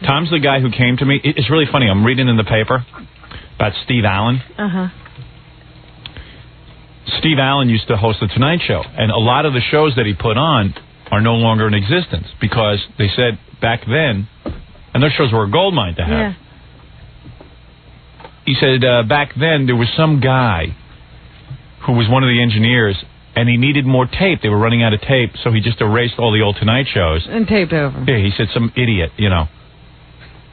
Tom's the guy who came to me. It's really funny. I'm reading in the paper about Steve Allen. Steve Allen used to host The Tonight Show, and a lot of the shows that he put on are no longer in existence because they said back then, and those shows were a goldmine to have. Yeah. He said back then there was some guy who was one of the engineers, and he needed more tape. They were running out of tape, so he just erased all the old Tonight shows. And taped over. Yeah, he said some idiot, you know.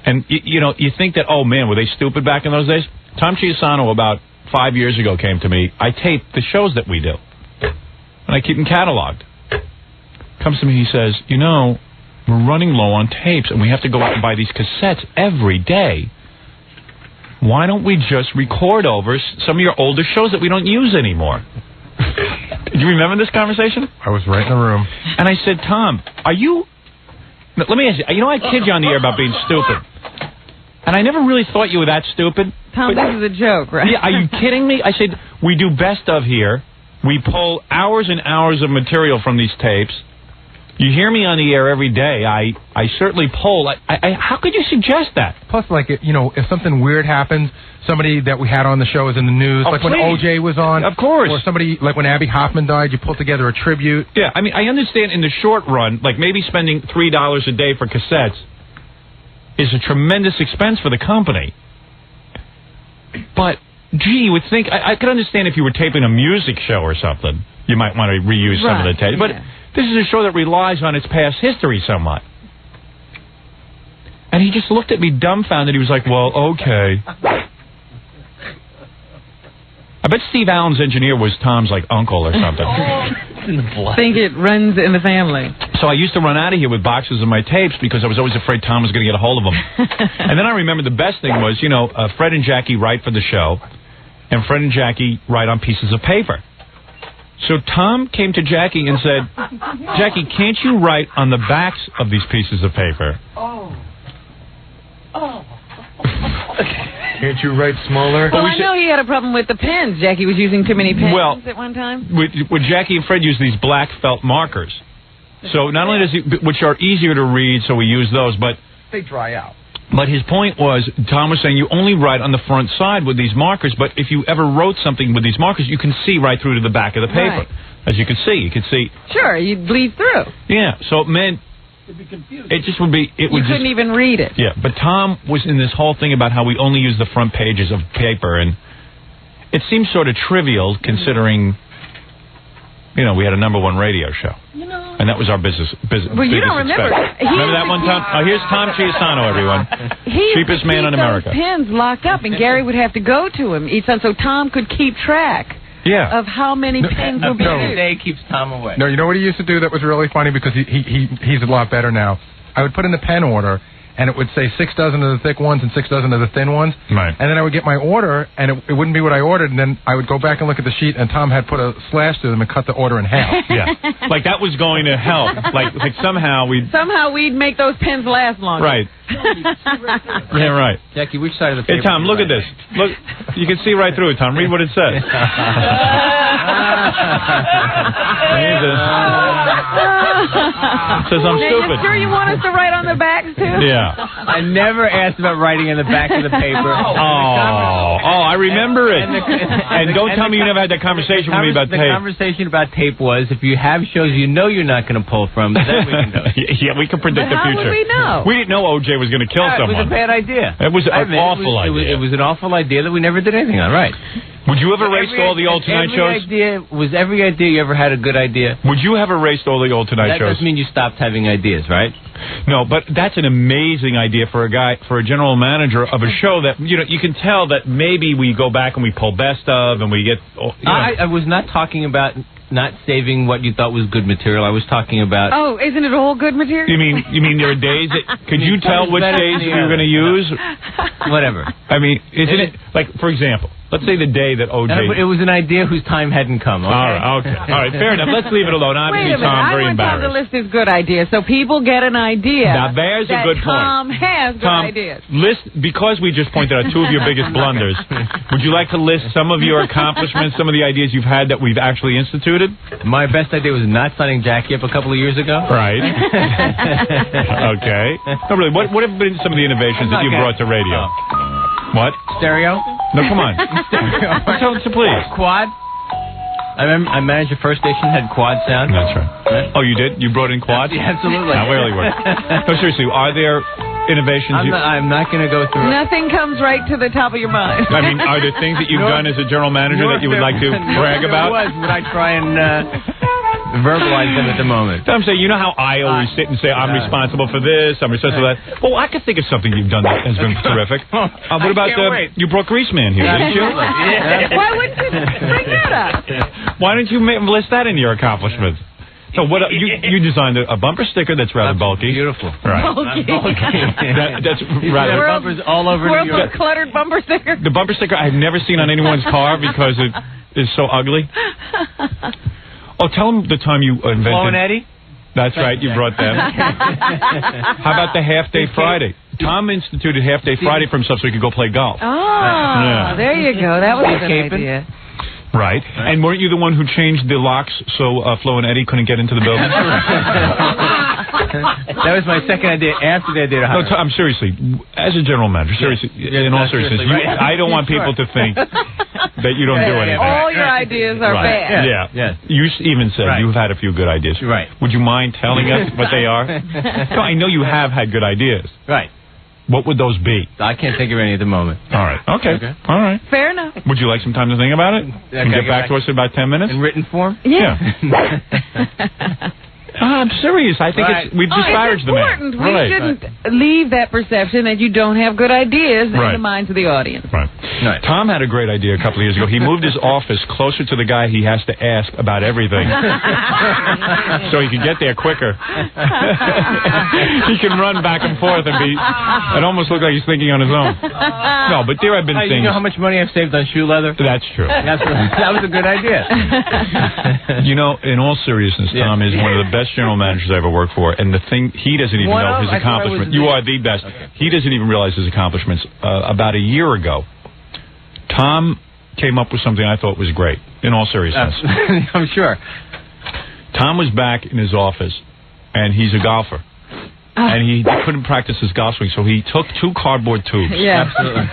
And, you know, you think that, oh, man, were they stupid back in those days? Tom Chiusano about 5 years ago came to me. I tape the shows that we do, and I keep them cataloged. Comes to me, he says, you know, we're running low on tapes, and we have to go out and buy these cassettes every day. Why don't we just record over some of your older shows that we don't use anymore? Do you remember this conversation? I was right in the room. And I said, Tom, are you... Let me ask you, you know, I kid you on the air about being stupid. And I never really thought you were that stupid. Tom, this is a joke, right? Yeah, are you kidding me? I said, we do best of here. We pull hours and hours of material from these tapes. You hear me on the air every day. I certainly pull. How could you suggest that? Plus, like, you know, if something weird happens, somebody that we had on the show is in the news, like when OJ was on. Of course. Or somebody, like when Abby Hoffman died, you pull together a tribute. Yeah, I mean, I understand in the short run, like maybe spending $3 a day for cassettes is a tremendous expense for the company. But, gee, you would think, I could understand if you were taping a music show or something, you might want to reuse some of the tapes. But this is a show that relies on its past history somewhat. And he just looked at me dumbfounded. He was like, well, okay. I bet Steve Allen's engineer was Tom's, like, uncle or something. I think it runs in the family. So I used to run out of here with boxes of my tapes because I was always afraid Tom was going to get a hold of them. And then I remember the best thing was, you know, Fred and Jackie write for the show, and Fred and Jackie write on pieces of paper. So Tom came to Jackie and said, Jackie, can't you write on the backs of these pieces of paper? Can't you write smaller? Well, I know he had a problem with the pens. Jackie was using too many pens at one time. With Jackie and Fred use these black felt markers. So not only does he, which are easier to read, so we use those, but they dry out. But his point was, Tom was saying, you only write on the front side with these markers, but if you ever wrote something with these markers, you can see right through to the back of the paper. Right. As you can see. Sure, you'd bleed through. Yeah, so it meant... It'd be confusing. It just would be... You couldn't even read it. Yeah, but Tom was in this whole thing about how we only use the front pages of paper, and it seems sort of trivial considering... You know, we had a #1 radio show. You know. And that was our business well, you don't remember. Remember that one time? Oh, here's Tom Chiusano, everyone. Cheapest man in America. Those pens locked up, and Gary would have to go to him each time so Tom could keep track of how many pens will be used. Day keeps Tom away. No, you know what he used to do that was really funny because he's a lot better now? I would put in the pen order, and it would say 6 dozen of the thick ones and 6 dozen of the thin ones. Right. And then I would get my order, and it wouldn't be what I ordered, and then I would go back and look at the sheet, and Tom had put a slash through them and cut the order in half. Yeah. Like that was going to help. Like somehow we'd make those pens last longer. Right. Yeah, right. Jackie, which side of the paper? Hey, Tom, look at this. Look, you can see right through it, Tom. Read what it says. It says I'm stupid. You sure you want us to write on the backs, too? Yeah. I never asked about writing on the back of the paper. I remember it. And don't tell me you never had that conversation with me about tape. The conversation about tape was, if you have shows you know you're not going to pull from, then we can do it. Yeah, we can predict the future. How would we know? We didn't know OJ was going to kill someone. It was a bad idea. It was an awful idea. It was an awful idea that we never did anything on, right? Would you have erased all the old Tonight shows? Was every idea you ever had a good idea? Would you have erased all the old Tonight shows? That doesn't mean you stopped having ideas, right? No, but that's an amazing idea for a general manager of a show that, you know, you can tell that maybe we go back and we pull best of and we get... I was not talking about not saving what you thought was good material. I was talking about... Oh, isn't it all good material? You mean there are days that... Could you tell which days we were going to use? whatever. I mean, isn't it, like, for example, let's say the day that O.J. It was an idea whose time hadn't come, okay? All right, fair enough. Let's leave it alone. Wait a minute, Tom, very I want Tom to embarrassed. list his good ideas so people get an idea. Now, there's a good point. Tom has good ideas. Because we just pointed out two of your biggest blunders, would you like to list some of your accomplishments, some of the ideas you've had that we've actually instituted? My best idea was not signing Jackie up a couple of years ago. Right. Okay. No, really, what have been some of the innovations that you brought to radio? What? Stereo? No, come on. Tell us, please. Quad? I managed the first station had quad sound. That's right. Oh, you did? You brought in quad? Yeah, absolutely. Now, where work? No, seriously, are there innovations? I'm not going to go through it. Nothing comes right to the top of your mind. I mean, are there things that you've done as a general manager that you would like to brag about? Would I try and verbalize them at the moment? So I'm saying, you know how I always sit and say, I'm responsible for this, I'm responsible for that. Well, I could think of something you've done that has been terrific. What about you brought Greaseman here, didn't you? Yeah. Why wouldn't you bring that up? Why don't you list that in your accomplishments? So what you designed a bumper sticker that's rather bulky. Beautiful. Right. Bulky. That's rather bumpers all over New York. Cluttered bumper sticker. The bumper sticker I've never seen on anyone's car because it is so ugly. Oh, tell them the time you invented... Flo and Eddie? That's right, you brought them. How about the half-day Friday? Tom instituted half-day Friday for himself so he could go play golf. Oh, there you go. That was a good idea. Right. And weren't you the one who changed the locks so Flo and Eddie couldn't get into the building? That was my second idea after the idea. No, I'm seriously, as a general manager, seriously, in all seriousness, I don't want people to think that you don't do anything. All your ideas are bad. Yeah. Yes. You even said you've had a few good ideas. Right. Would you mind telling us what they are? No, I know you have had good ideas. Right. What would those be? I can't think of any at the moment. All right. Okay. All right. Fair enough. Would you like some time to think about it? And get back to us in about 10 minutes? In written form? Yeah. I'm serious. I think we've disparaged the man. It's important. We shouldn't leave that perception that you don't have good ideas in the minds of the audience. Right. Tom had a great idea a couple of years ago. He moved his office closer to the guy he has to ask about everything so he can get there quicker. He can run back and forth and it almost look like he's thinking on his own. No, but there have been things. You know how much money I've saved on shoe leather? That's true. That was a good idea. You know, in all seriousness, Tom is one of the best general managers I ever worked for, and the thing, he doesn't even know his accomplishments. You are the best. Okay. He doesn't even realize his accomplishments. About a year ago, Tom came up with something I thought was great, in all seriousness. I'm sure. Tom was back in his office, and he's a golfer. And he couldn't practice his golf swing, so he took 2 cardboard tubes. Yeah. Absolutely.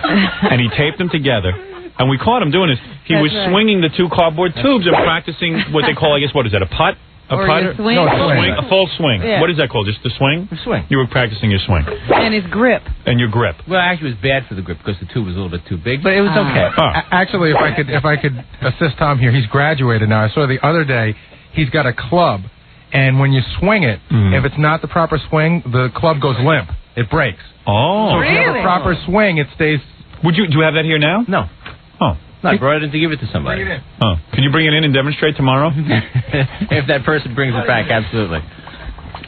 And he taped them together. And we caught him doing this. He was swinging the 2 cardboard tubes and practicing what they call, I guess, what is that, a putt? A putter? Swing? No, a full swing. Yeah. What is that called? Just the swing? The swing. You were practicing your swing. And his grip. And your grip. Well, actually, it was bad for the grip because the tube was a little bit too big, but it was okay. Actually, if I could assist Tom here, he's graduated now. I saw the other day he's got a club, and when you swing it, if it's not the proper swing, the club goes limp. It breaks. Oh. So if you have a proper swing, it stays... Do you have that here now? No. Oh. No, I brought it in to give it to somebody. Bring it in. Oh. Can you bring it in and demonstrate tomorrow? If that person brings it back, absolutely.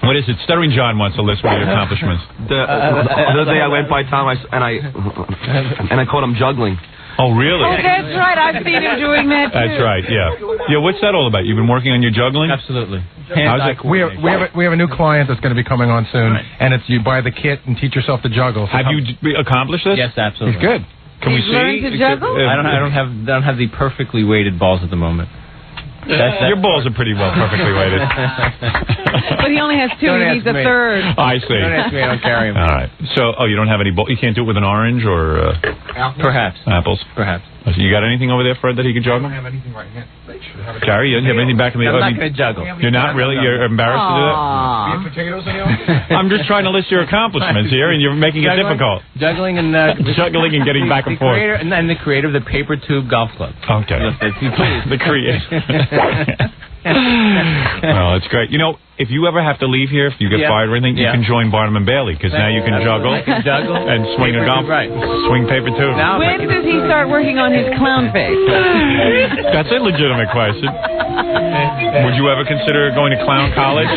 What is it? Stuttering John wants to list one of your accomplishments. The other day I went by Tom and I caught him juggling. Oh, really? Oh, that's right. I've seen him doing that, too. That's right, yeah. Yeah, what's that all about? You've been working on your juggling? Absolutely. How's it? We have a new client that's going to be coming on soon, and it's you buy the kit and teach yourself to juggle. So have you accomplished this? Yes, absolutely. He's good. Can we see? Learned to juggle? I don't have the perfectly weighted balls at the moment. Your balls are pretty well perfectly weighted. But he only has 2. He needs a third. I see. Don't ask me. I don't carry them. All right. So, you don't have any balls? You can't do it with an orange or perhaps apples? Perhaps. You got anything over there, Fred, that he could juggle? I don't have anything right now. Gary, you have anything back in the... I'm not going to juggle. You're not really? You're embarrassed to do that? We have potatoes in the I'm just trying to list your accomplishments here, and you're making it difficult. Juggling and... Juggling and getting back and forth. And the creator of the paper tube golf club. Okay. The creator. Oh, it's great. You know, if you ever have to leave here, if you get fired or anything, you can join Barnum and Bailey, because now you can juggle and swing a golf, swing paper too. When does he start working on his clown face? That's a legitimate question. Would you ever consider going to clown college?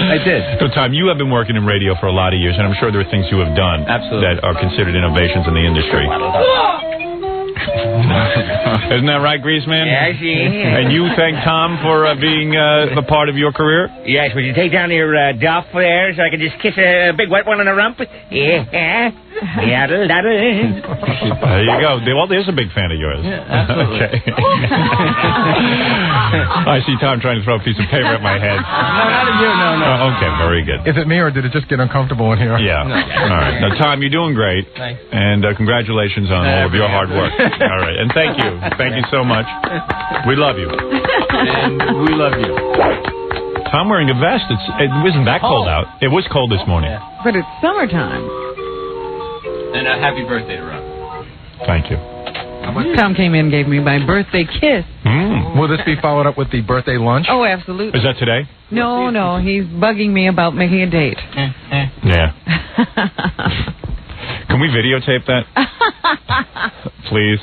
I did. So, Tom, you have been working in radio for a lot of years, and I'm sure there are things you have done that are considered innovations in the industry. Isn't that right, Greaseman? Yes, yeah. And you thank Tom for being a part of your career? Yes, would you take down your duff there so I can just kiss a big wet one on the rump? Yeah. Yaddle, daddle. There you go. Walter's a big fan of yours. Yeah, absolutely. Okay. I see Tom trying to throw a piece of paper at my head. No, not at you, no. Okay, very good. Is it me, or did it just get uncomfortable in here? Yeah. No. All right. Now, Tom, you're doing great. Thanks. And congratulations on all of your hard work. All right. And thank you. Thank you so much. We love you. And we love you. Tom wearing a vest. It wasn't that cold out. It was cold this morning. Yeah. But it's summertime. And a happy birthday to Rob. Thank you. Tom came in and gave me my birthday kiss. Will this be followed up with the birthday lunch? Oh, absolutely. Is that today? No, he's bugging me about making a date. Yeah. Can we videotape that? Please.